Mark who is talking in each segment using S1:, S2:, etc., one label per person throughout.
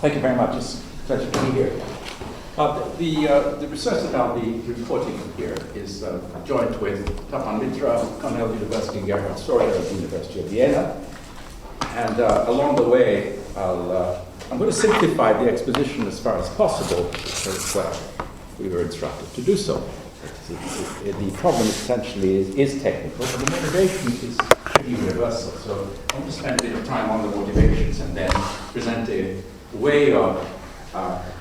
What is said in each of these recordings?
S1: Thank you very much. It's a pleasure to be here. The research that I'll be reporting here is joint with Tapan Mitra, Cornell University, and Gerhard Sawyer at the University of Vienna. And along the way, I'm going to simplify the exposition as far as possible, because we were instructed to do so. The problem essentially is technical, but the motivation is pretty universal. So I'm going to spend a bit of time on the motivations and then present a way of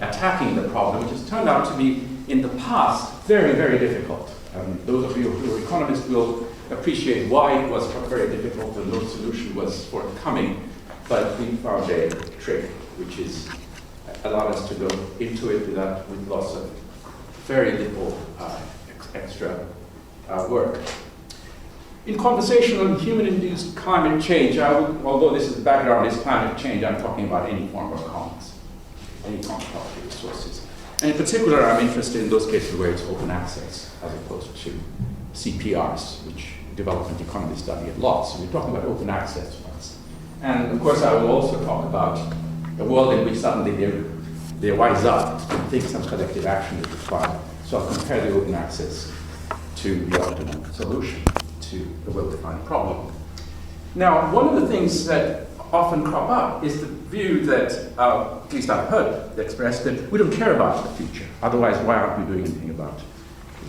S1: attacking the problem, which has turned out to be, in the past, very, very difficult. Those of you who are economists will appreciate why it was very difficult and no solution was forthcoming, but we found a trick which is allowed us to go into it with lots of very little extra work. In conversation on human-induced climate change, although this is the background is climate change, I'm talking about any form of commons, any form of public resources. And in particular, I'm interested in those cases where it's open access, as opposed to CPRs, which development economists study a lot. So we're talking about open access ones. And of course, I will also talk about a world in which suddenly they wise up and think some collective action is required. So I'll compare the open access to the optimum solution to the well-defined problem. Now, one of the things that often crop up is the view that, at least I've heard expressed, that we don't care about the future. Otherwise, why aren't we doing anything about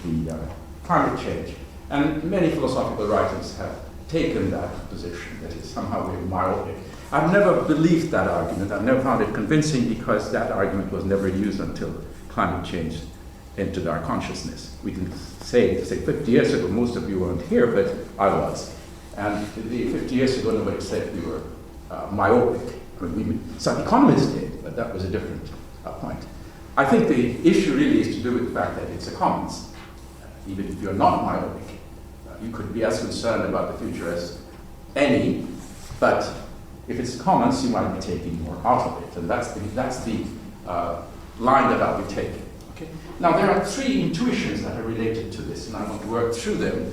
S1: the climate change? And many philosophical writers have taken that position, that is somehow we're myopic. I've never believed that argument. I've never found it convincing because that argument was never used until climate change entered our consciousness. We can say 50 years ago, most of you weren't here, but I was. And 50 years ago, nobody said we were myopic. I mean, some economists did, but that was a different point. I think the issue really is to do with the fact that it's a commons. Even if you're not myopic, you could be as concerned about the future as any, but if it's commons, you might be taking more out of it. And that's the line that I'll be taking. Okay? Now, there are three intuitions that are related to this, and I want to work through them.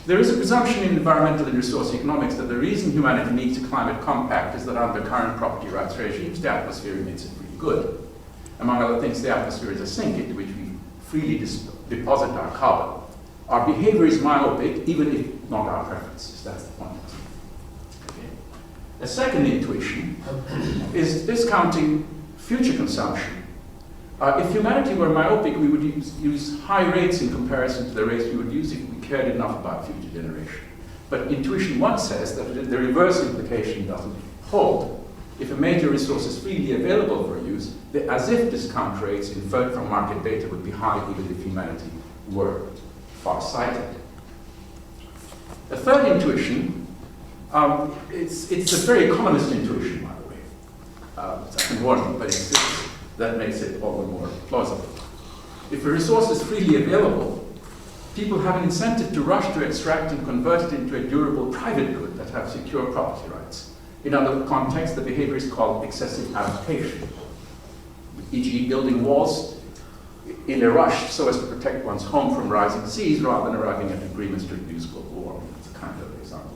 S1: There is a presumption in environmental and resource economics that the reason humanity needs a climate compact is that under current property rights regimes, the atmosphere remains pretty good. Among other things, the atmosphere is a sink into which we freely deposit our carbon. Our behavior is myopic, even if not our preferences. That's the point. Okay. A second intuition is discounting future consumption. If humanity were myopic, we would use high rates in comparison to the rates we would use if we cared enough about future generation. But intuition one says that the reverse implication doesn't hold. If a major resource is freely available for use, the as-if discount rates inferred from market data would be high even if humanity were far-sighted. A third intuition, it's a very economist intuition, by the way. It's important, but that makes it all the more plausible. If a resource is freely available, people have an incentive to rush to extract and convert it into a durable private good that have secure property rights. In other contexts, the behavior is called excessive adaptation, e.g. building walls in a rush so as to protect one's home from rising seas rather than arriving at agreements to reduce global warming. That's a kind of example.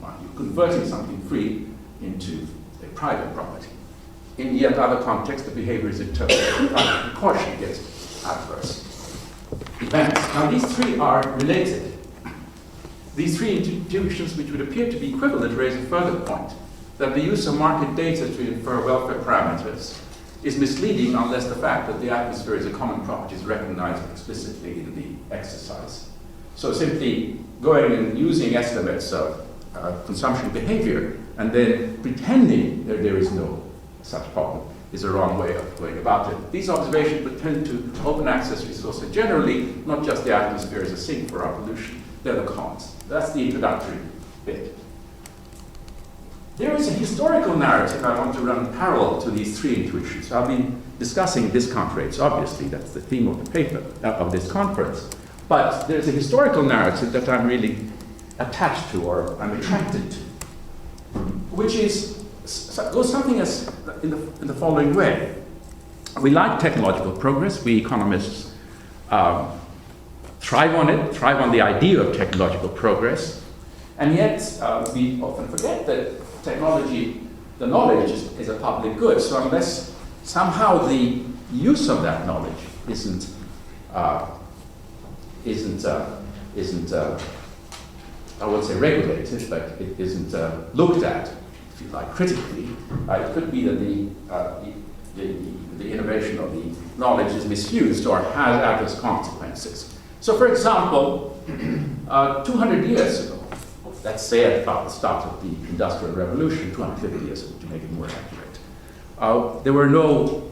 S1: You're converting something free into a private property. In yet other contexts, the behavior is interpreted with caution against adverse events. Now, these three are related. These three intuitions, which would appear to be equivalent, raise a further point, that the use of market data to infer welfare parameters is misleading unless the fact that the atmosphere is a common property is recognized explicitly in the exercise. So simply going and using estimates of consumption behavior and then pretending that there is no such problem is a wrong way of going about it. These observations pertain to open access resources generally, not just the atmosphere as a sink for our pollution. They're the cons. That's the introductory bit. There is a historical narrative I want to run parallel to these three intuitions. I'll be discussing discount rates, obviously. That's the theme of the paper, of this conference. But there's a historical narrative that I'm really attached to or I'm attracted to, which goes something as in the following way. We like technological progress. We economists thrive on it, thrive on the idea of technological progress. And yet, we often forget that technology, the knowledge, is a public good. So unless somehow the use of that knowledge isn't I would say regulated, but it isn't looked at, if you like, critically. It could be that the innovation of the knowledge is misused or has adverse consequences. So, for example, 200 years ago, let's say at about the start of the Industrial Revolution, 250 years ago to make it more accurate, there were no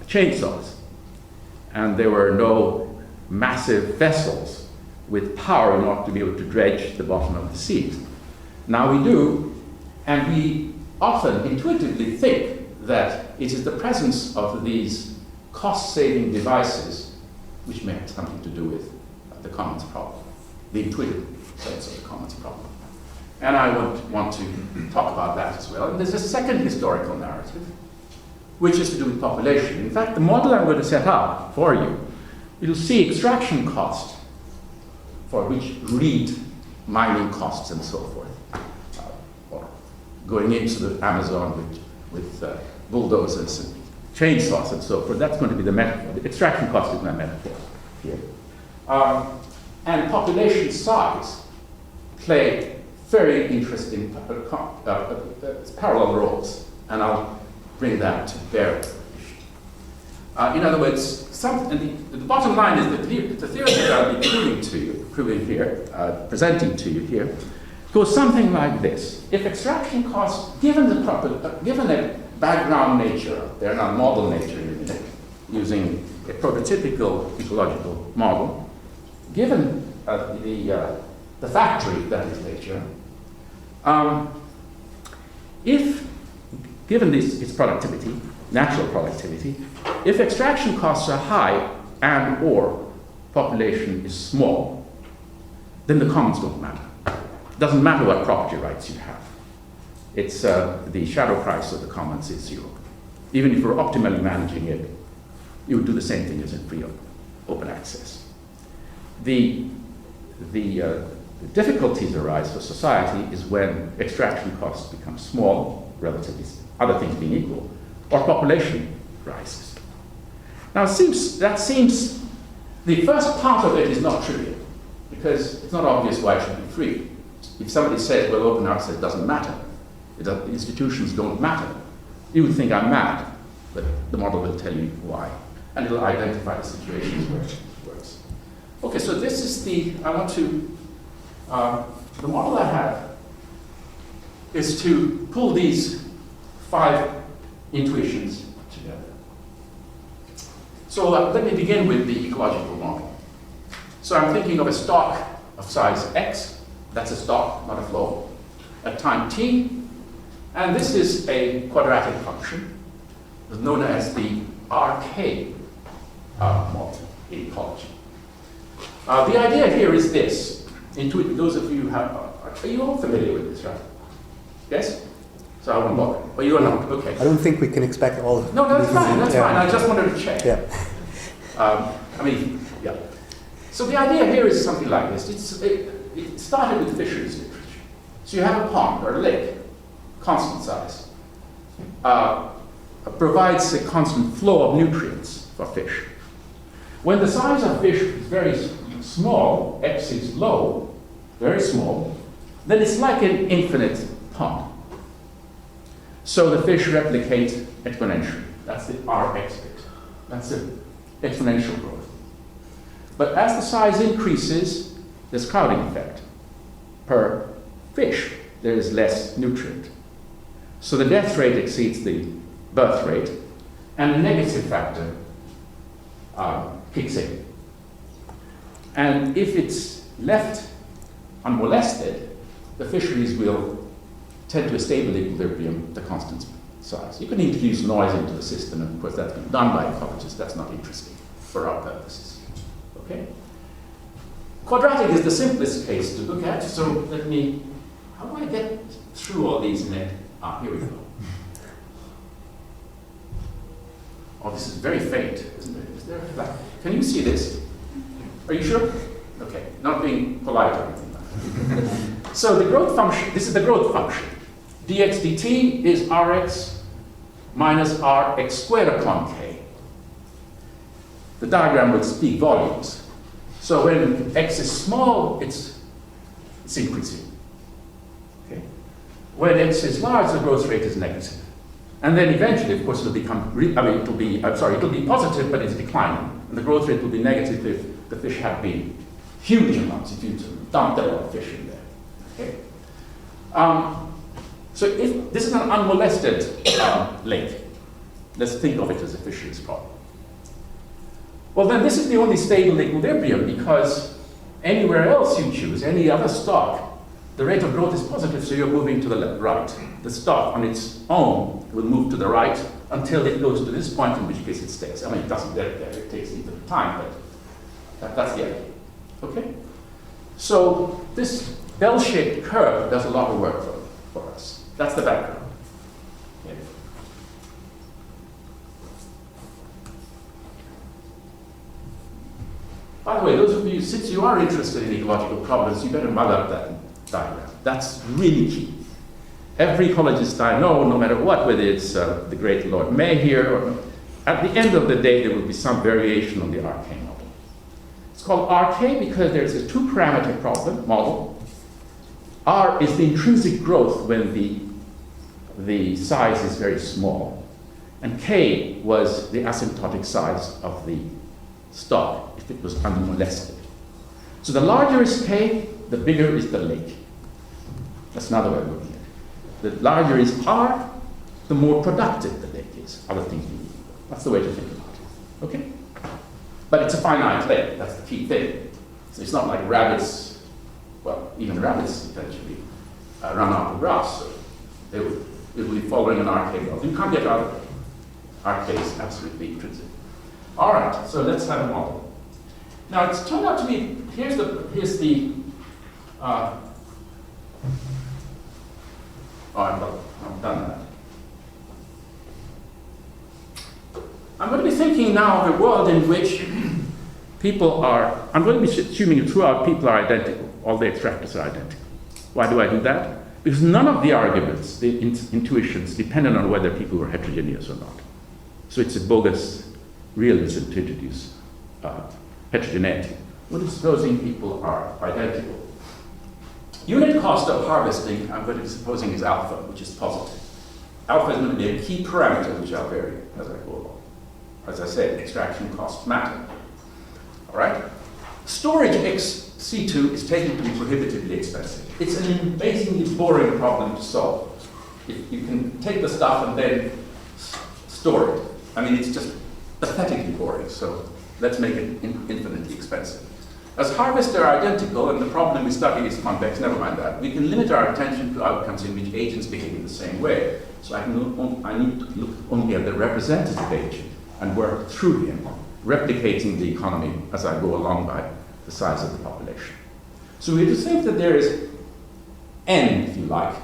S1: chainsaws, and there were no massive vessels with power in order to be able to dredge the bottom of the sea. Now we do, and we often intuitively think that it is the presence of these cost-saving devices which may have something to do with the commons problem, the intuitive sense of the commons problem. And I want to talk about that as well. And there's a second historical narrative, which is to do with population. In fact, the model I'm going to set up for you, you'll see extraction cost, for which read mining costs and so forth, or going into the Amazon with bulldozers and chainsaws and so forth. That's going to be the metaphor. The extraction cost is my metaphor here. And population size play very interesting parallel roles, and I'll bring that to bear. In other words, the bottom line is that the theory that I'll be presenting to you here, goes something like this. If extraction costs, given the background nature, they're not model nature in a minute, using a prototypical ecological model, given the factory that is nature, if given its productivity, natural productivity, if extraction costs are high and or population is small, then the commons don't matter. It doesn't matter what property rights you have. It's the shadow price of the commons is zero. Even if you're optimally managing it, you would do the same thing as in free open access. The difficulties arise for society is when extraction costs become small, relatively, other things being equal, or population rises. Now that seems, the first part of it is not trivial, because it's not obvious why it should be free. If somebody says, well, open access doesn't matter, institutions don't matter, you would think I'm mad, but the model will tell you why, and it'll identify the situations where it works. Okay, so this is the model I have is to pull these 5 intuitions together. So let me begin with the ecological model. So I'm thinking of a stock of size x, that's a stock, not a flow, at time t, and this is a quadratic function known as the RK model in ecology. The idea here is this. Those of you who are you all familiar with this, right? Yes? So I won't bother. Oh, you are not? Okay.
S2: I don't think we can expect all of it.
S1: No, that's fine. That's fine. I just wanted to check.
S2: Yeah.
S1: Yeah. So the idea here is something like this. It started with fisheries literature. So you have a pond or a lake, constant size, provides a constant flow of nutrients for fish. When the size of fish is very small, x is low, very small, then it's like an infinite pond. So the fish replicate exponentially. That's the Rx bit. That's the exponential growth. But as the size increases, there's crowding effect. Per fish, there is less nutrient. So the death rate exceeds the birth rate, and the negative factor kicks in. And if it's left unmolested, the fisheries will tend to a stable equilibrium, the constant size. You can introduce noise into the system, and of course that's been done by ecologists. That's not interesting for our purposes. Okay? Quadratic is the simplest case to look at, so how do I get through all these net? Here we go. Oh, this is very faint, isn't it? Is there can you see this? Are you sure? Okay, not being polite or anything like that. So the growth function, this is the growth function. dx dt is Rx minus Rx squared upon K. The diagram will speak volumes. So when X is small, it's increasing. Okay? When X is large, the growth rate is negative. And then eventually, of course, it'll become, it'll be positive, but it's declining. And the growth rate will be negative if the fish had been huge amounts, if you dumped a lot of fish in there. Okay? So if this is an unmolested lake, let's think of it as a fisheries problem. Well, then this is the only stable equilibrium, because anywhere else you choose, any other stock, the rate of growth is positive, so you're moving to the right. The stock on its own will move to the right until it goes to this point, in which case it stays. I mean, it doesn't get there, it takes a little time, but that's the idea. Okay? So this bell-shaped curve does a lot of work for us. That's the background. Okay. By the way, those of you, since you are interested in ecological problems, you better mug up that diagram. That's really key. Every ecologist I know, no matter what, whether it's the great Lord May here, or at the end of the day, there will be some variation on the RK model. It's called RK because there's a two-parameter model. R is the intrinsic growth when the size is very small. And K was the asymptotic size of the stock if it was unmolested. So the larger is K, the bigger is the lake. That's another way of looking at it. The larger is R, the more productive the lake is. Other things being equal. That's the way to think about it. Okay? But it's a finite lake. That's the key thing. So it's not like rabbits. Well, even rabbits eventually run out of grass. So they will be following an RK growth. You can't get out of it. RK is absolutely intrinsic. All right. So let's have a model. Now it's turned out to be. Here's the. I've done that. I'm going to be thinking now of a world in which people are, I'm going to be assuming throughout people are identical, all the extractors are identical. Why do I do that? Because none of the arguments, the intuitions, depended on whether people were heterogeneous or not. So it's a bogus realism to introduce heterogeneity. What if supposing people are identical? Unit cost of harvesting, I'm going to be supposing is alpha, which is positive. Alpha is going to be a key parameter which I'll vary as I go along. As I said, extraction costs matter. All right? Storage XC2 is taken to be prohibitively expensive. It's an amazingly boring problem to solve. If you can take the stuff and then store it. I mean, it's just pathetically boring, so let's make it infinitely expensive. As harvests are identical, and the problem we study is convex, never mind that, we can limit our attention to outcomes in which agents behave in the same way. So I need to look only at the representative agent and work through him, replicating the economy as I go along by the size of the population. So we just think that there is N, if you like,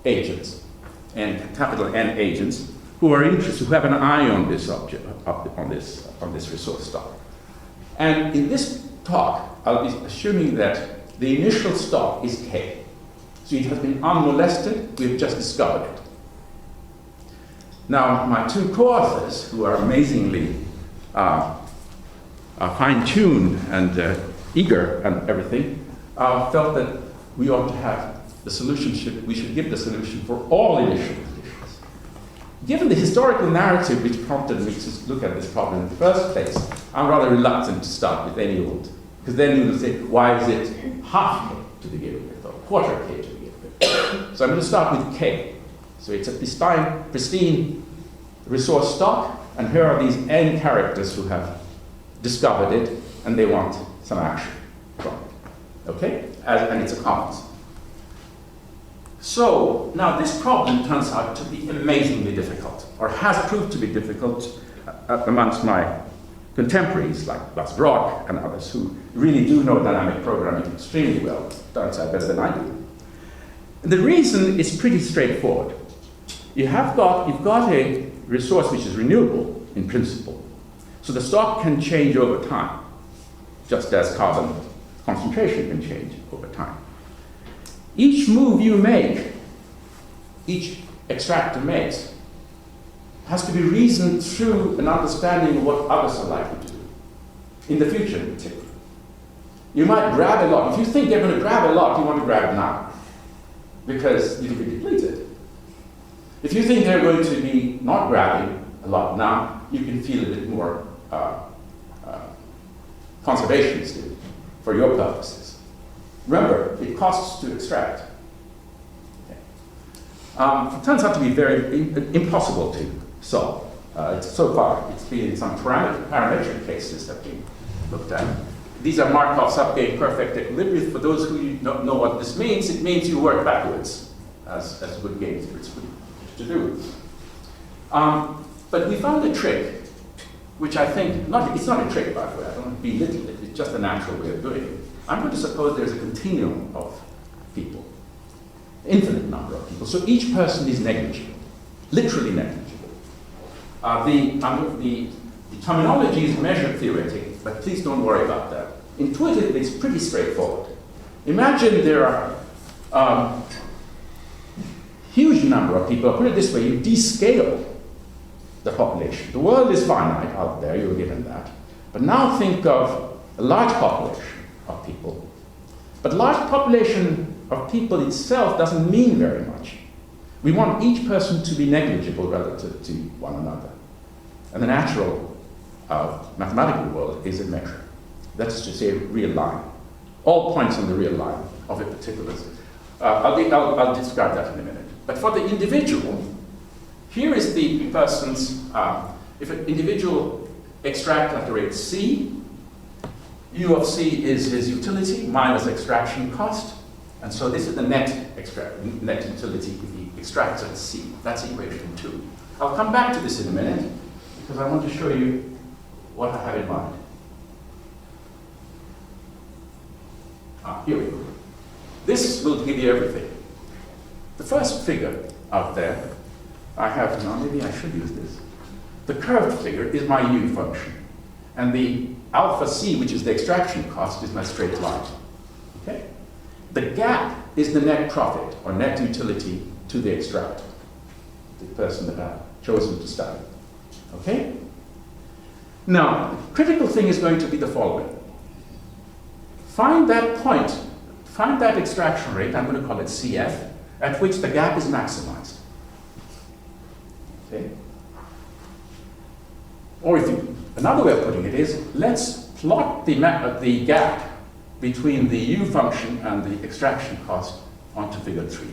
S1: agents, and capital N agents, who are interested, who have an eye on this object, on this resource stock. And in this talk, I'll be assuming that the initial stock is K. So it has been unmolested, we've just discovered it. Now, my two co-authors, who are amazingly fine-tuned and eager and everything, felt that we ought to have the solution, we should give the solution for all initial conditions. Given the historical narrative which prompted me to look at this problem in the first place, I'm rather reluctant to start with any old, because then you will say, why is it half K to begin with, or quarter K to begin with? So I'm going to start with K. So it's a pristine resource stock, and here are these N characters who have discovered it, and they want some action from it. Okay? And it's a commons. So now this problem turns out to be amazingly difficult, or has proved to be difficult amongst my contemporaries like Bas Brock and others who really do know dynamic programming extremely well, turns out better than I do. And the reason is pretty straightforward. You've got a resource which is renewable in principle, so the stock can change over time, just as carbon concentration can change over time. Each move you make, each extractor makes, has to be reasoned through an understanding of what others are likely to do, in the future in particular. You might grab a lot. If you think they're going to grab a lot, you want to grab now, because you can be depleted. If you think they're going to be not grabbing a lot now, you can feel a bit more conservationist for your purposes. Remember, it costs to extract. Okay. It turns out to be very impossible to solve. So far, it's been in some parametric cases that we looked at. These are Markov subgame perfect equilibrium. For those who don't know what this means, it means you work backwards, as good game theorists would to do. But we found a trick, which I think, it's not a trick, by the way, I don't belittle it, it's just a natural way of doing it. I'm going to suppose there's a continuum of people, infinite number of people, so each person is negligible, literally negligible. The terminology is measure theoretic, but please don't worry about that. Intuitively, it's pretty straightforward. Imagine there are huge number of people. I'll put it this way, you descale the population. The world is finite out there, you're given that. But now think of a large population of people. But large population of people itself doesn't mean very much. We want each person to be negligible relative to one another. And the natural mathematical world is a measure. That's to say a real line. All points on the real line of a particular system. I'll describe that in a minute. But for the individual, here is the person's, if an individual extracts at the rate C, U of C is his utility minus extraction cost. And so this is the net utility if he extracts at C. That's equation 2. I'll come back to this in a minute because I want to show you what I have in mind. Here we go. This will give you everything. The first figure out there, I have, now maybe I should use this. The curved figure is my U function. And the alpha C, which is the extraction cost, is my straight line. Okay? The gap is the net profit or net utility to the extractor, the person that I've chosen to study. Okay? Now, the critical thing is going to be the following. Find that point, find that extraction rate, I'm going to call it CF, at which the gap is maximized. Okay? Or if you, another way of putting it is, let's plot the gap between the U function and the extraction cost onto figure 3.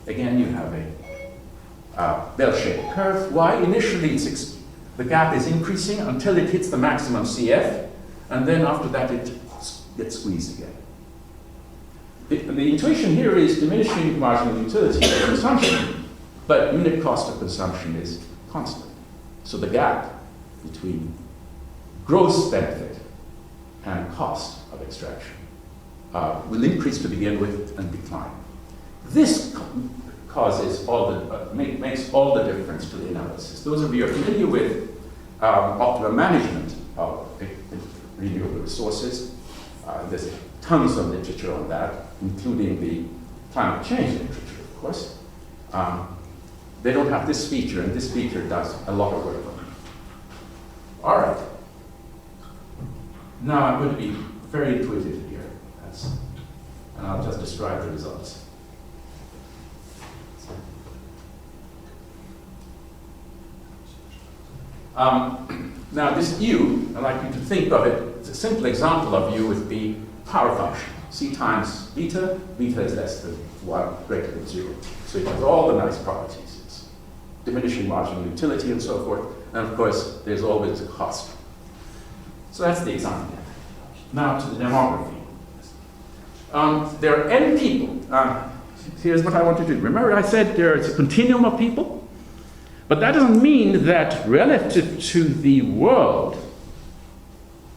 S1: Again, you have a bell-shaped curve. Why? Initially, the gap is increasing until it hits the maximum CF, and then after that, it gets squeezed again. The intuition here is diminishing marginal utility of consumption, but unit cost of consumption is constant. So the gap between gross benefit and cost of extraction will increase to begin with and decline. This causes all the, makes all the difference to the analysis. Those of you who are familiar with optimum management of renewable resources, there's tons of literature on that, including the climate change literature, of course. They don't have this feature, and this feature does a lot of work on it. All right. Now I'm going to be very intuitive here, and I'll just describe the results. Now this U, I'd like you to think of it, it's a simple example of U with the power function. C times beta, beta is less than 1, greater than 0. So it has all the nice properties. It's diminishing marginal utility and so forth. And of course, there's always a cost. So that's the example. Now to the demography. There are n people. Here's what I want to do. Remember I said there is a continuum of people? But that doesn't mean that relative to the world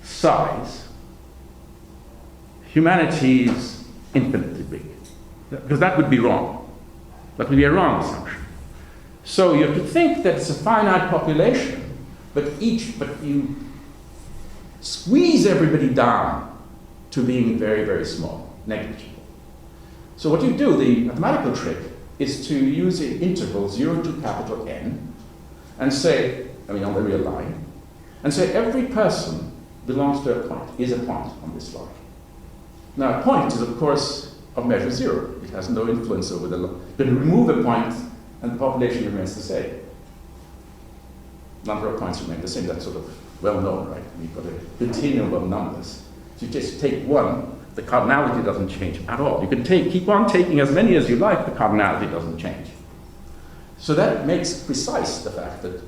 S1: size, humanity is infinitely big. Because that would be wrong. That would be a wrong assumption. So you have to think that it's a finite population, but you squeeze everybody down to being very, very small, negligible. So what you do, the mathematical trick, is to use an interval 0 to capital N, and say, I mean on the real line, and say every person belongs to a point, is a point on this line. Now a point is of course of measure 0. It has no influence over the line. You can remove a point and the population remains the same. Number of points remain the same, that's sort of well known, right? We've got a continuum of numbers. If you just take one, the cardinality doesn't change at all. You can keep on taking as many as you like, the cardinality doesn't change. So that makes precise the fact that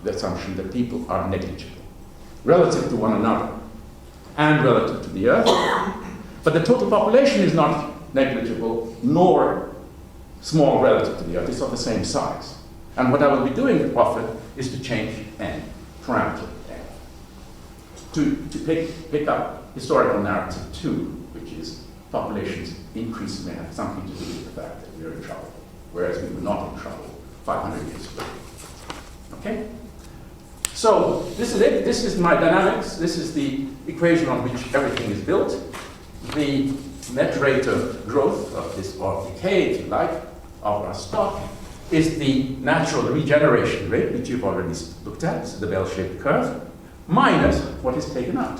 S1: the assumption that people are negligible relative to one another and relative to the Earth. But the total population is not negligible nor small relative to the Earth. It's of the same size. And what I will be doing often is to change n, parameter n, to pick up historical narrative 2, which is populations increase may have something to do with the fact that we're in trouble, whereas we were not in trouble 500 years ago. Okay? So this is it. This is my dynamics. This is the equation on which everything is built. The net rate of growth of this, or decay, if you like, of our stock is the natural regeneration rate, which you've already looked at, the bell-shaped curve, minus what is taken out.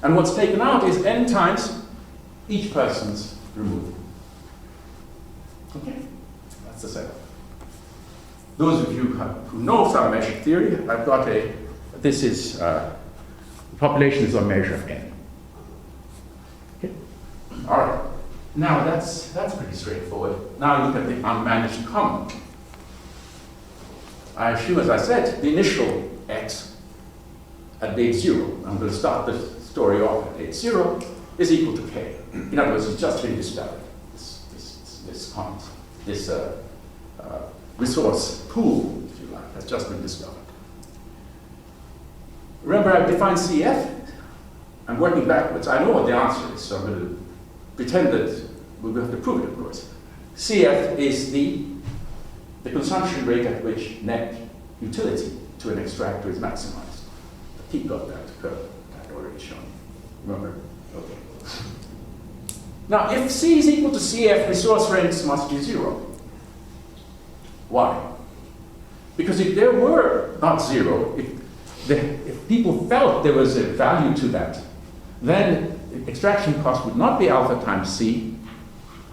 S1: And what's taken out is n times each person's removal. Okay? That's the setup. Those of you who know some measure theory, I've got this is, the population is a measure of n. Okay? All right. Now that's pretty straightforward. Now look at the unmanaged common. I assume, as I said, the initial x at date 0, I'm going to start the story off at date 0, is equal to k. In other words, it's just been discovered. This resource pool, if you like, has just been discovered. Remember, I've defined CF. I'm working backwards. I know what the answer is, so I'm going to pretend that we will have to prove it, of course. CF is the consumption rate at which net utility to an extractor is maximized. The peak of that curve I'd already shown. Remember? Okay. Now, if C is equal to CF, resource rents must be 0. Why? Because if there were not 0, if people felt there was a value to that, then the extraction cost would not be alpha times C,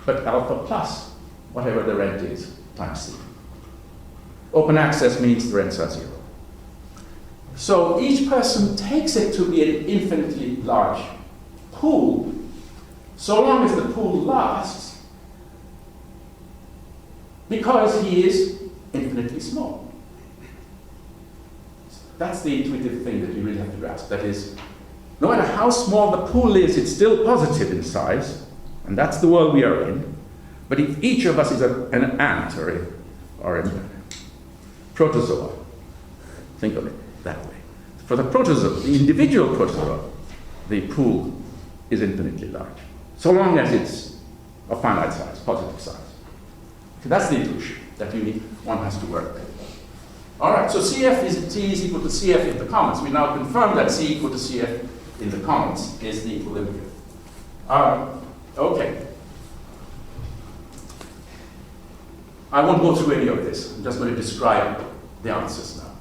S1: but alpha plus whatever the rent is times C. Open access means the rents are 0. So each person takes it to be an infinitely large pool, so long as the pool lasts, because he is infinitely small. That's the intuitive thing that you really have to grasp. That is, no matter how small the pool is, it's still positive in size, and that's the world we are in. But if each of us is an ant or a protozoa, think of it that way. For the protozoa, the individual protozoa, the pool is infinitely large, so long as it's of finite size, positive size. So that's the intuition that one has to work with. All right, so T is equal to CF in the comments. We now confirm that C equal to CF in the comments is the equilibrium. Okay. I won't go through any of this. I'm just going to describe the answers now,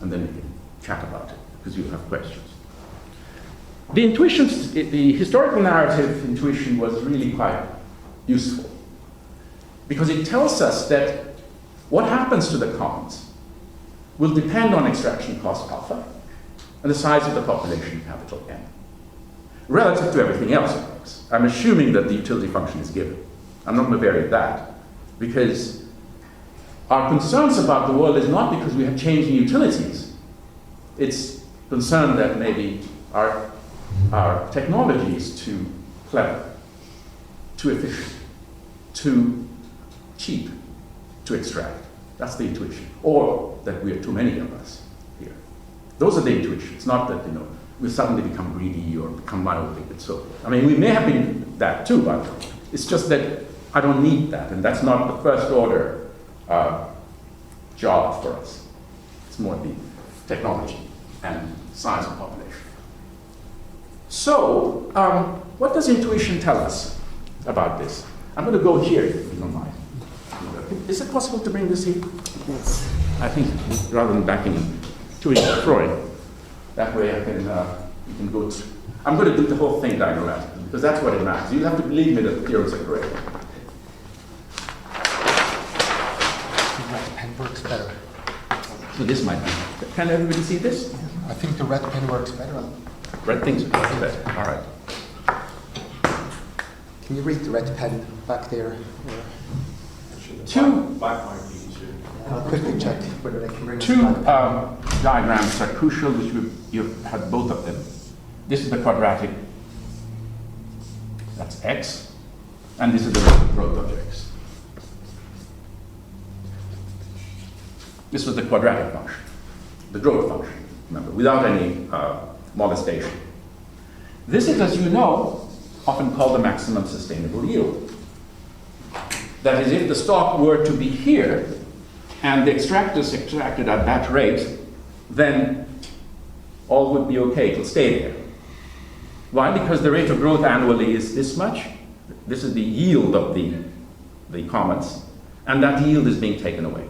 S1: and then we can chat about it, because you have questions. The intuitions, the historical narrative intuition was really quite useful, because it tells us that what happens to the commons will depend on extraction cost alpha and the size of the population, capital N, relative to everything else, of course. I'm assuming that the utility function is given. I'm not going to vary that, because our concerns about the world is not because we have changing utilities. It's concern that maybe our technology is too clever, too efficient, too cheap to extract. That's the intuition. Or that we are too many of us here. Those are the intuitions, not that, we suddenly become greedy or become myopic and so forth. I mean, we may have been that too, but it's just that I don't need that, and that's not the first order job for us. It's more the technology and science of population. So, what does intuition tell us about this? I'm going to go here, if you don't mind. Is it possible to bring this here?
S2: Yes.
S1: I think rather than backing to it destroying, that way I can, you can go through. I'm going to do the whole thing diagrammatically, because that's what it matters. You'll have to believe me that the theorems are correct.
S2: The red pen works better.
S1: So this might be. Can everybody see this?
S2: I think the red pen works better.
S1: Red things are better. All right.
S2: Can you read the red pen back there? I'll quickly check whether I can bring
S1: Two diagrams are crucial, which you've had both of them. This is the quadratic, that's x, and this is the growth of x. This was the quadratic function, the growth function, remember, without any molestation. This is, as you know, often called the maximum sustainable yield. That is, if the stock were to be here, and the extractors extracted at that rate, then all would be okay, it'll stay there. Why? Because the rate of growth annually is this much. This is the yield of the commons, and that yield is being taken away.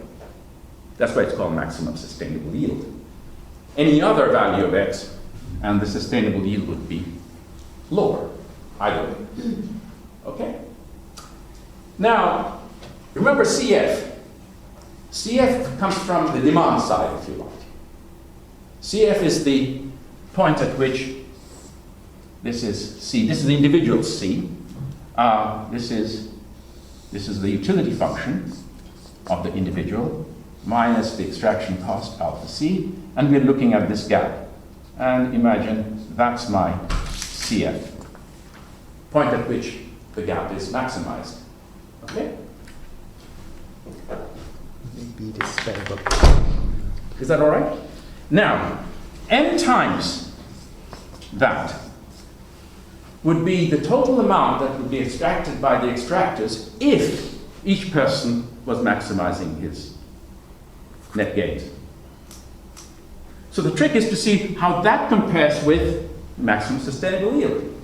S1: That's why it's called maximum sustainable yield. Any other value of x, and the sustainable yield would be lower, either way. Okay? Now, remember CF. CF comes from the demand side, if you like. CF is the point at which this is C. This is the individual C. This is the utility function of the individual minus the extraction cost alpha C, and we're looking at this gap. And imagine that's my CF, point at which the gap is maximized. Okay?
S2: Maybe this is better, but
S1: Is that all right? Now, n times that would be the total amount that would be extracted by the extractors if each person was maximizing his net gains. So the trick is to see how that compares with maximum sustainable yield.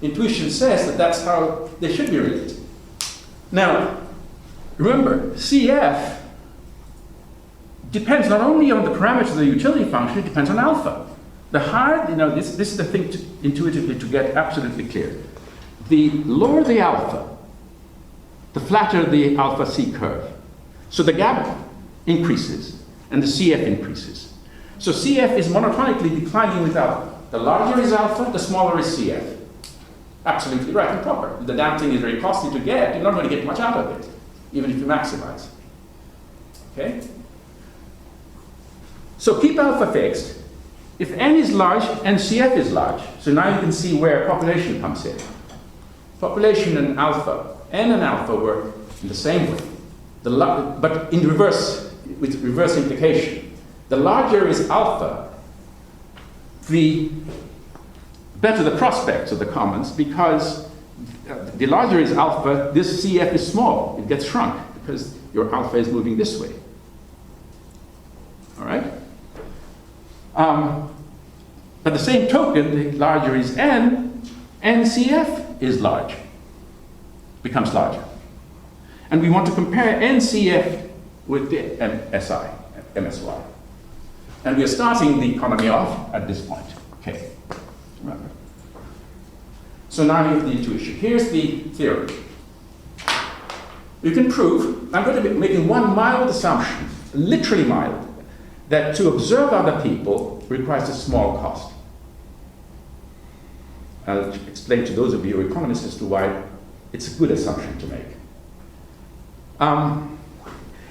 S1: Intuition says that that's how they should be related. Now, remember, CF depends not only on the parameters of the utility function, it depends on alpha. The higher, this is the thing intuitively to get absolutely clear. The lower the alpha, the flatter the alpha C curve. So the gap increases and the CF increases. So CF is monotonically declining with alpha. The larger is alpha, the smaller is CF. Absolutely right and proper. The damn thing is very costly to get. You're not going to get much out of it, even if you maximize. Okay? So keep alpha fixed. If n is large, NCF is large. So now you can see where population comes in. Population and alpha, n and alpha work in the same way, but in reverse, with reverse implication. The larger is alpha, the better the prospects of the commons, because the larger is alpha, this CF is small. It gets shrunk because your alpha is moving this way. All right? By the same token, the larger is n, NCF is large, becomes larger. And we want to compare NCF with the MSY. And we are starting the economy off at this point. Okay, remember. So now you have the intuition. Here's the theory. You can prove, I'm going to be making one mild assumption, literally mild, that to observe other people requires a small cost. I'll explain to those of you economists as to why it's a good assumption to make.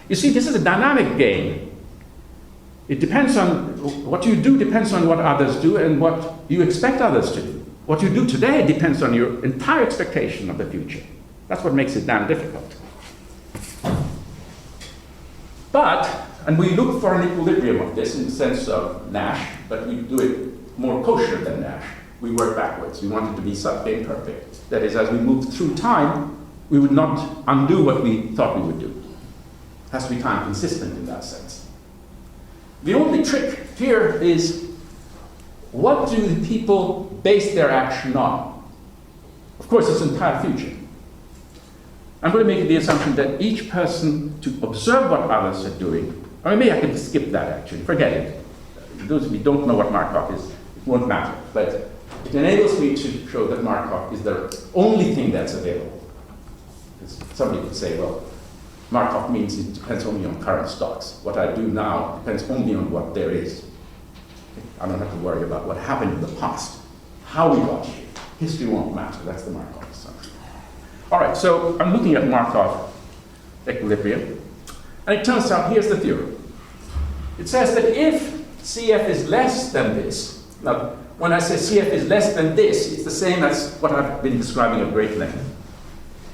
S1: You see, this is a dynamic game. It depends on, what you do depends on what others do and what you expect others to do. What you do today depends on your entire expectation of the future. That's what makes it damn difficult. But, and we look for an equilibrium of this in the sense of Nash, but we do it more kosher than Nash. We work backwards. We want it to be sub-imperfect. That is, as we move through time, we would not undo what we thought we would do. It has to be time consistent in that sense. The only trick here is, what do the people base their action on? Of course, it's entire future. I'm going to make the assumption that each person, to observe what others are doing, Or maybe I could skip that actually, forget it. Those of you who don't know what Markov is, it won't matter. But it enables me to show that Markov is the only thing that's available. Because somebody could say, well, Markov means it depends only on current stocks. What I do now depends only on what there is. I don't have to worry about what happened in the past, how we got here. History won't matter. That's the Markov assumption. All right, so I'm looking at Markov equilibrium. And it turns out, here's the theorem. It says that if CF is less than this, now, when I say CF is less than this, it's the same as what I've been describing at great length.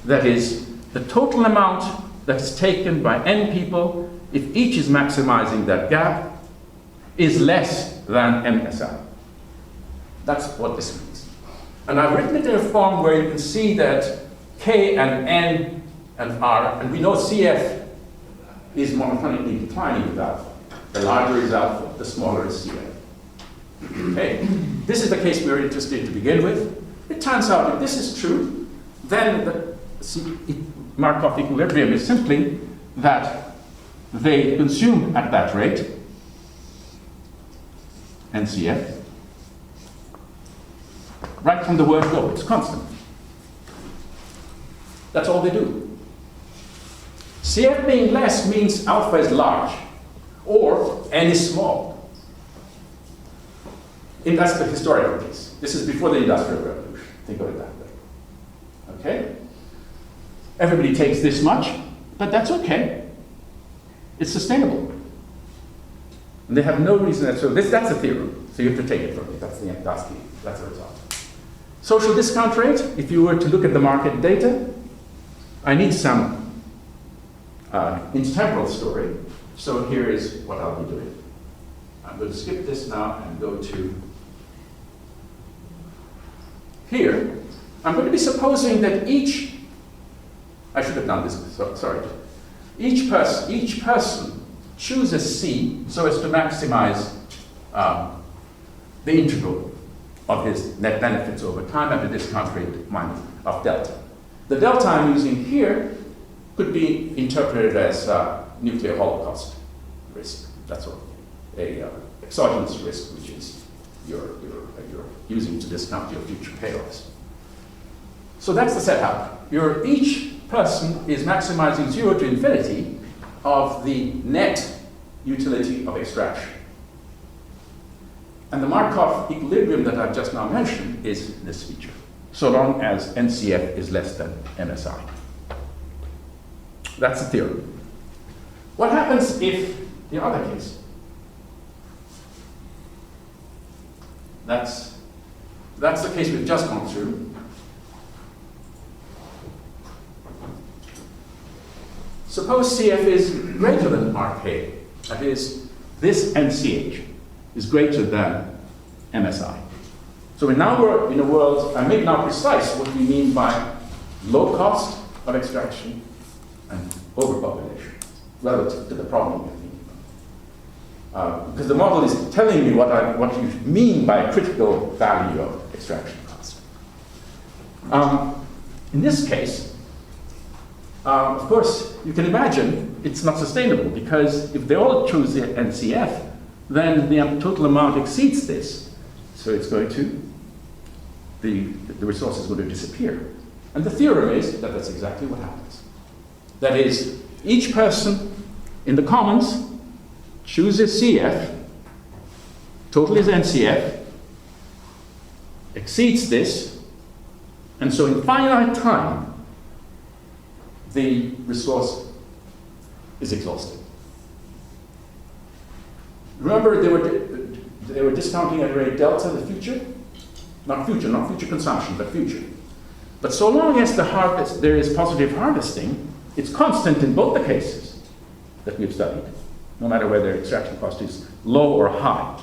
S1: That is, the total amount that's taken by n people, if each is maximizing that gap, is less than MSI. That's what this means. And I've written it in a form where you can see that K and N and R, and we know CF is monotonically declining with alpha. The larger is alpha, the smaller is CF. Okay, this is the case we were interested in to begin with. It turns out if this is true, then the Markov equilibrium is simply that they consume at that rate, NCF, right from the word go. It's constant. That's all they do. CF being less means alpha is large, or n is small. And that's the historical case. This is before the Industrial Revolution. Think of it that way. Okay? Everybody takes this much, but that's okay. It's sustainable. And they have no reason, so that's a theorem. So you have to take it from me. That's the result. Social discount rate, if you were to look at the market data, I need some intertemporal story. So here is what I'll be doing. I'm going to skip this now and go to here. I'm going to be supposing that I should have done this, sorry. Each person chooses C so as to maximize the integral of his net benefits over time at a discount rate minus of delta. The delta I'm using here could be interpreted as nuclear holocaust risk. That's all. A exogenous risk, which is you're using to discount your future payoffs. So that's the setup. Each person is maximizing 0 to infinity of the net utility of extraction. And the Markov equilibrium that I've just now mentioned is this feature, so long as NCF is less than MSI. That's the theorem. What happens if the other case? That's the case we've just gone through. Suppose CF is greater than RK. That is, this NCH is greater than MSI. So now we're in a world, I make now precise what we mean by low cost of extraction and overpopulation relative to the problem we're thinking about. Because the model is telling me what you mean by critical value of extraction cost. In this case, of course, you can imagine it's not sustainable because if they all choose the NCF, then the total amount exceeds this. So it's going to, the resource is going to disappear. And the theorem is that that's exactly what happens. That is, each person in the commons chooses CF, total is NCF, exceeds this, and so in finite time, the resource is exhausted. Remember, they were discounting at rate delta the future? Not future consumption, but future. But so long as there is positive harvesting, it's constant in both the cases that we've studied, no matter whether extraction cost is low or high.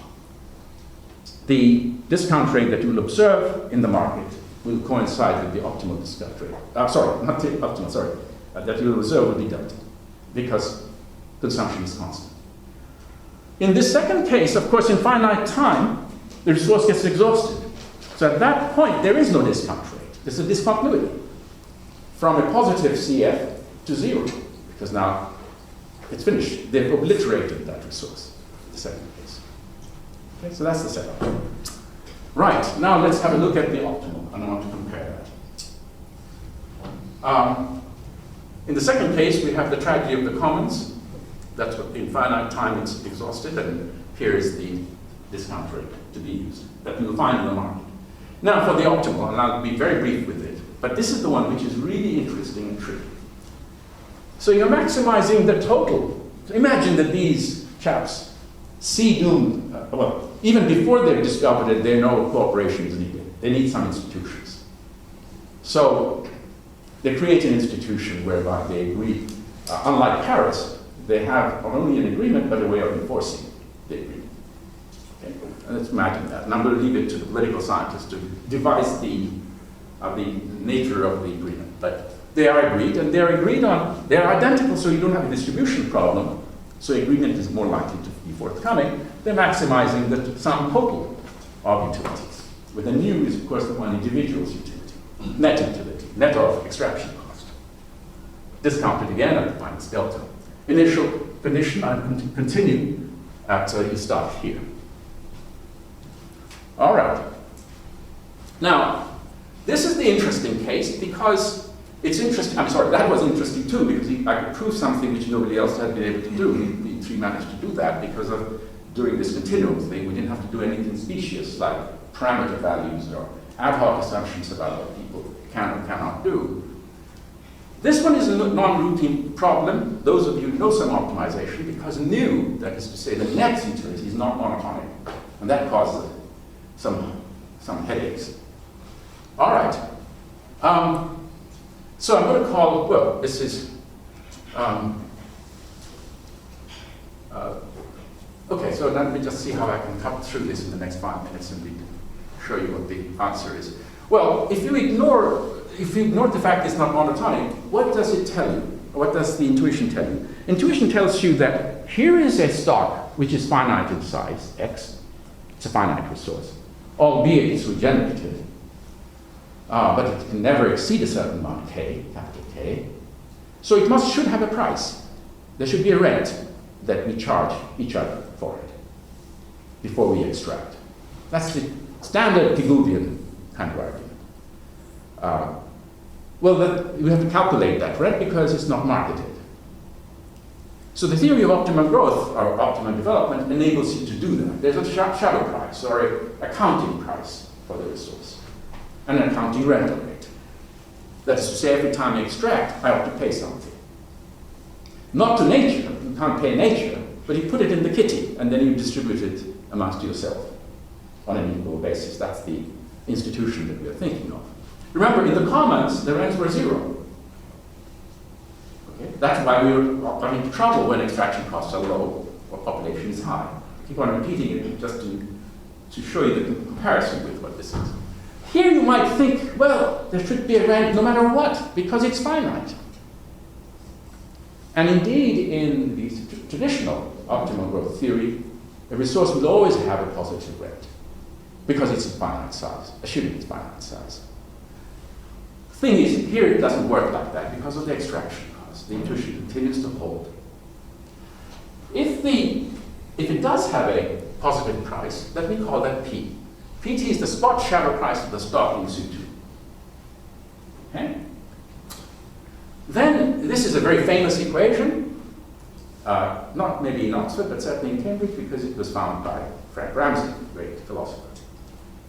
S1: The discount rate that you will observe in the market will coincide with the optimal discount rate. That you will observe will be delta, because consumption is constant. In this second case, of course, in finite time, the resource gets exhausted. So at that point, there is no discount rate. There's a discontinuity from a positive CF to 0, because now It's finished. They've obliterated that resource, the second case. Okay, so that's the setup. Right, now let's have a look at the optimal, and I want to compare that. In the second case, we have the tragedy of the commons. That's what in finite time it's exhausted, and here is the discount rate to be used that we will find in the market. Now for the optimal, and I'll be very brief with it, but this is the one which is really interesting and tricky. So you're maximizing the total. So imagine that these chaps see doom, well, even before they've discovered it, they know cooperation is needed. They need some institutions. So they create an institution whereby they agree, unlike Paris, they have not only an agreement, but a way of enforcing the agreement. Okay? And let's imagine that. And I'm going to leave it to the political scientists to devise the nature of the agreement. But they are agreed, and they're agreed on, they're identical, so you don't have a distribution problem. So agreement is more likely to be forthcoming. They're maximizing the sum total of utilities. With a new is, of course, the one individual's utility, net of extraction cost. Discounted again at the minus delta. Initial condition, I continue at you start here. All right. Now, this is the interesting case because it's interesting. I'm sorry, that was interesting too because I could prove something which nobody else had been able to do. We three managed to do that because of doing this continuum thing. We didn't have to do anything specious like parameter values or ad hoc assumptions about what people can or cannot do. This one is a non-routine problem. Those of you who know some optimization, because nu, that is to say the net utility, is not monotonic, and that causes some headaches. All right. So I'm going to call, well, this is, okay, so let me just see how I can cut through this in the next 5 minutes and show you what the answer is. Well, if you ignore the fact it's not monotonic, what does it tell you? What does the intuition tell you? Intuition tells you that here is a stock which is finite in size, x. It's a finite resource, albeit it's regenerative. But it can never exceed a certain amount, k, capital K. So it should have a price. There should be a rent that we charge each other for it before we extract. That's the standard Pigouvian kind of argument. Well, we have to calculate that rent because it's not marketed. So the theory of optimum growth or optimum development enables you to do that. There's a shadow price or an accounting price for the resource and an accounting rental rate. That is to say, every time I extract, I ought to pay something. Not to nature, you can't pay nature, but you put it in the kitty and then you distribute it amongst yourself on an equal basis. That's the institution that we are thinking of. Remember, in the commons, the rents were zero. Okay? That's why we are into trouble when extraction costs are low or population is high. I keep on repeating it just to show you the comparison with what this is. Here you might think, well, there should be a rent no matter what, because it's finite. And indeed, in the traditional optimal growth theory, a resource will always have a positive rent, because it's a finite size, assuming it's finite size. Thing is, here it doesn't work like that because of the extraction cost. The intuition continues to hold. If it does have a positive price, let me call that P. PT is the spot shadow price of the stock in situ. Okay? Then, this is a very famous equation, not maybe in Oxford, but certainly in Cambridge, because it was found by Frank Ramsey, a great philosopher,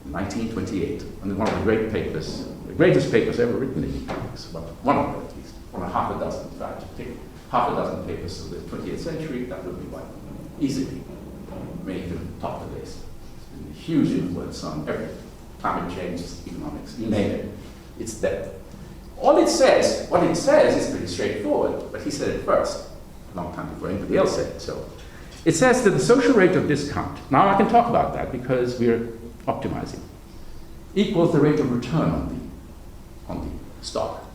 S1: in 1928, and one of the great papers, the greatest papers ever written in economics, well, one of them at least, one of half a dozen, in fact, to take half a dozen papers of the 20th century, that would be one, easily, may even top the list. It's been a huge influence on everything, climate change, economics, you name it, it's there. What it says is pretty straightforward, but he said it first, a long time before anybody else said it. So it says that the social rate of discount, now I can talk about that because we're optimizing, equals the rate of return on the stock.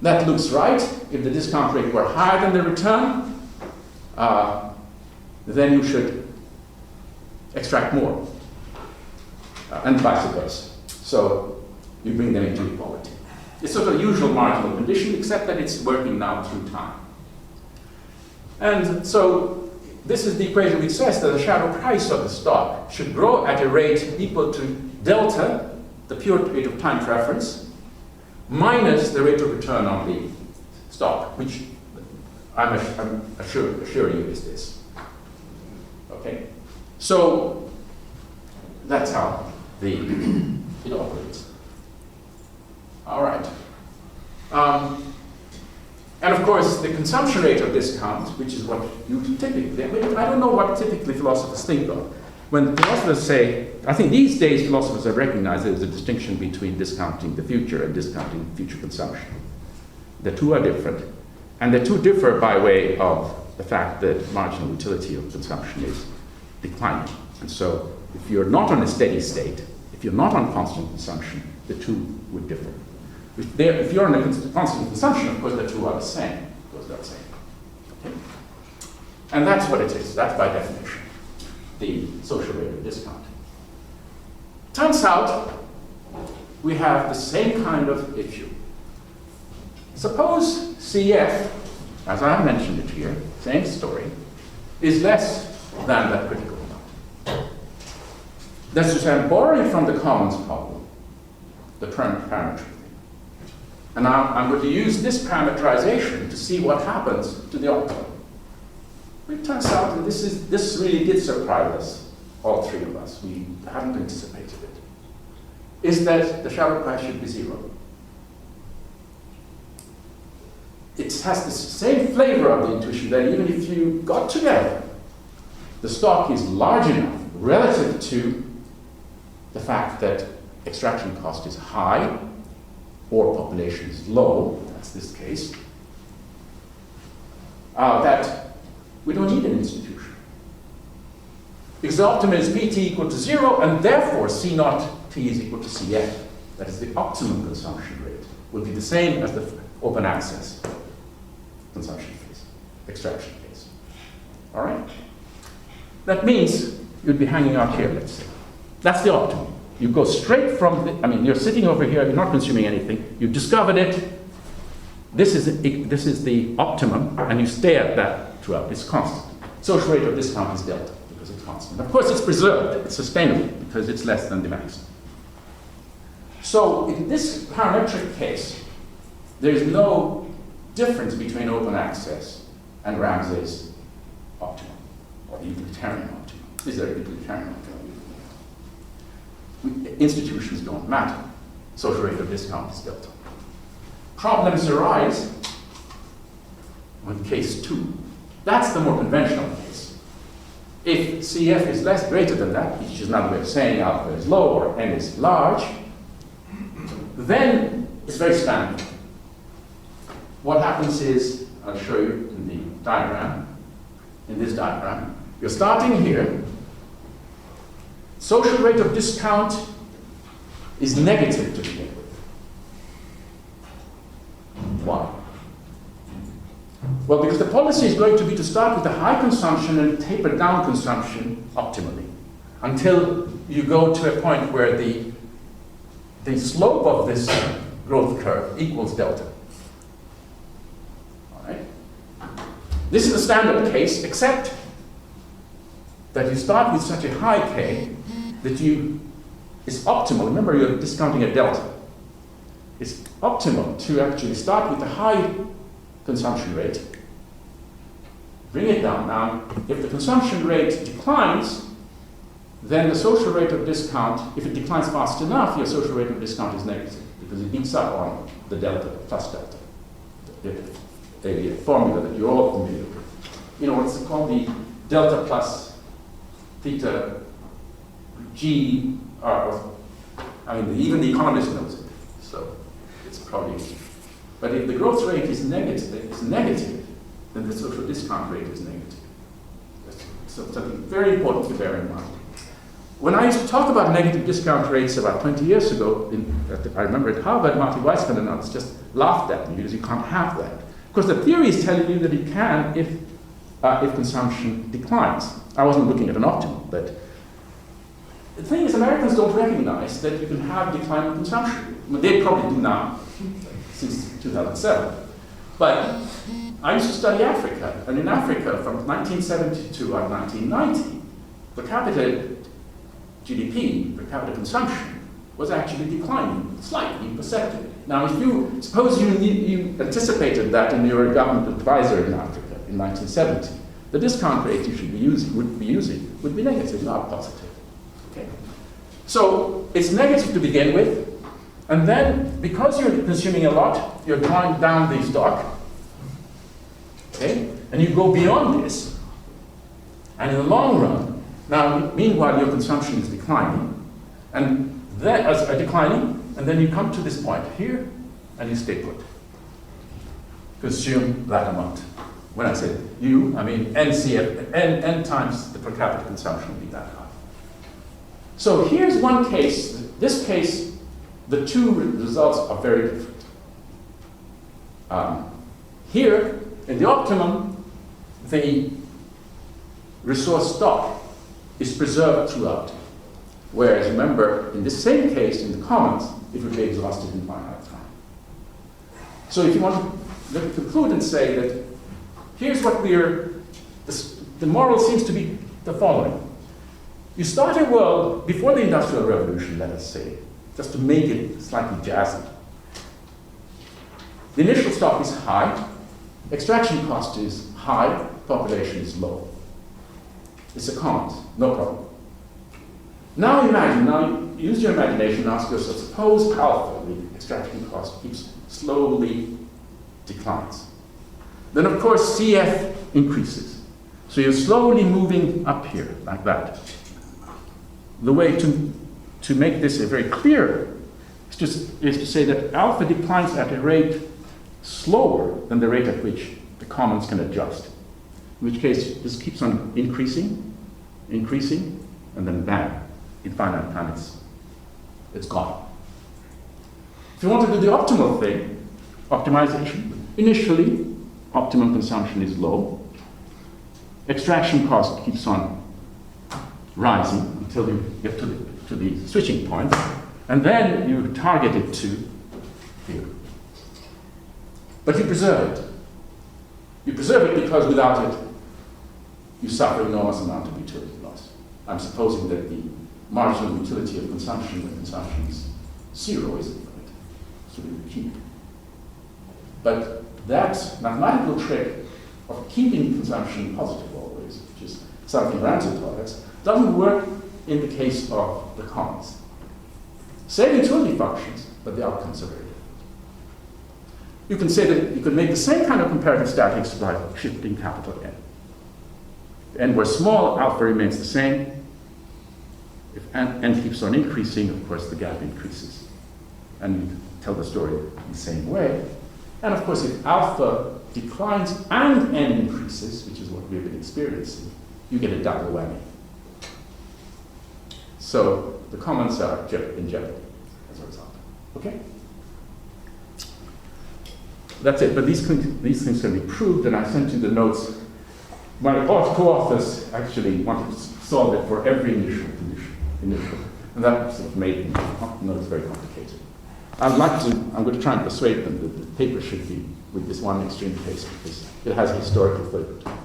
S1: That looks right. If the discount rate were higher than the return, then you should extract more, and vice versa. So you bring them into equality. It's sort of a usual marginal condition, except that it's working now through time. And so this is the equation which says that the shadow price of the stock should grow at a rate equal to delta, the pure rate of time preference, minus the rate of return on the stock, which I'm assuring you is this. Okay? So that's how it operates. All right. And of course, the consumption rate of discount, which is what you typically, I don't know what typically philosophers think of. When philosophers say, I think these days philosophers have recognized there's a distinction between discounting the future and discounting future consumption. The two are different. And the two differ by way of the fact that marginal utility of consumption is declining. And so if you're not on a steady state, if you're not on constant consumption, the two would differ. If you're on a constant consumption, of course, the two are the same. Goes without saying. Okay? And that's what it is. That's by definition the social rate of discount. Turns out we have the same kind of issue. Suppose CF, as I mentioned it here, same story, is less than that critical amount. That's to say, I'm borrowing from the commons problem, the parametry. And now I'm going to use this parameterization to see what happens to the optimum. It turns out that this really did surprise us, all three of us. We hadn't anticipated it. Is that the shadow price should be zero. It has the same flavor of the intuition that even if you got together, the stock is large enough relative to the fact that extraction cost is high or population is low, that's this case, that we don't need an institution. Because the optimum is Pt equal to 0, and therefore C naught T is equal to Cf. That is, the optimum consumption rate will be the same as the open access consumption phase, extraction phase. All right? That means you'd be hanging out here, let's say. That's the optimum. You go straight from you're sitting over here, you're not consuming anything, you've discovered it, this is the optimum, and you stay at that throughout. It's constant. Social rate of discount is delta, because it's constant. Of course, it's preserved, it's sustainable, because it's less than the maximum. So in this parametric case, there's no difference between open access and Ramsey's optimum, or the utilitarian optimum. Is there a utilitarian optimum? Institutions don't matter. Social rate of discount is delta. Problems arise in case 2. That's the more conventional case. If CF is greater than that, which is another way of saying alpha is low or n is large, then it's very standard. What happens is, I'll show you in the diagram, in this diagram, you're starting here. Social rate of discount is negative to begin with. Why? Well, because the policy is going to be to start with a high consumption and taper down consumption optimally until you go to a point where the slope of this growth curve equals delta. All right? This is the standard case, except that you start with such a high K that it's optimal. Remember, you're discounting a delta. It's optimal to actually start with a high consumption rate, bring it down. Now, if the consumption rate declines, then the social rate of discount, if it declines fast enough, your social rate of discount is negative because it beats up on the delta plus delta, the formula that you're all familiar with. You know, what's called the delta plus theta G, even the economist knows it, so it's probably. But if the growth rate is negative, then the social discount rate is negative. That's something very important to bear in mind. When I used to talk about negative discount rates about 20 years ago, I remember at Harvard, Marty Weissman and others just laughed at me because you can't have that. Because the theory is telling you that it can if consumption declines. I wasn't looking at an optimum, but the thing is, Americans don't recognize that you can have declining consumption. Well, they probably do now, since 2007. But I used to study Africa, and in Africa, from 1970 to 1990, per capita GDP, per capita consumption, was actually declining, slightly, perceptibly. Now, if you suppose you anticipated that in your government advisor in Africa in 1970, the discount rate you should be using would be negative, not positive. Okay? So it's negative to begin with, and then because you're consuming a lot, you're drawing down the stock. Okay? And you go beyond this, and in the long run, now meanwhile your consumption is declining, and then and then you come to this point here, and you stay put. Consume that amount. When I say you, I mean N times the per capita consumption will be that high. So here's one case. This case, the two results are very different. Here, in the optimum, the resource stock is preserved throughout. Whereas, remember, in this same case, in the commons, it would be exhausted in finite time. So if you want to conclude and say that here's what the moral seems to be the following. You start a world before the Industrial Revolution, let us say, just to make it slightly jazzy. The initial stock is high, extraction cost is high, population is low. It's a commons, no problem. Now imagine, now use your imagination and ask yourself, suppose alpha, the extraction cost, keeps slowly declines. Then of course CF increases. So you're slowly moving up here, like that. The way to make this very clear is to say that alpha declines at a rate slower than the rate at which the commons can adjust. In which case, this keeps on increasing, and then bang, in finite time it's gone. If you want to do the optimal thing, optimization, initially, optimum consumption is low. Extraction cost keeps on rising until you get to the switching point, and then you target it to here. But you preserve it. You preserve it because without it, you suffer enormous amount of utility loss. I'm supposing that the marginal utility of consumption when consumption is zero, isn't it? So we keep. But that mathematical trick of keeping consumption positive always, which is something rancid products, doesn't work in the case of the commons. Same utility functions, but the outcomes are very different. You can say that you could make the same kind of comparative statics by shifting capital N. If N were small, alpha remains the same. If N keeps on increasing, of course, the gap increases. And you tell the story in the same way. And of course, if alpha declines and N increases, which is what we've been experiencing, you get a double whammy. So the commons are in jeopardy as a result. Okay? That's it. But these things can be proved, and I sent you the notes. My co-authors actually wanted to solve it for every initial. And that sort of made it's very complicated. I'm going to try and persuade them that the paper should be with this one extreme case because it has a historical footprint.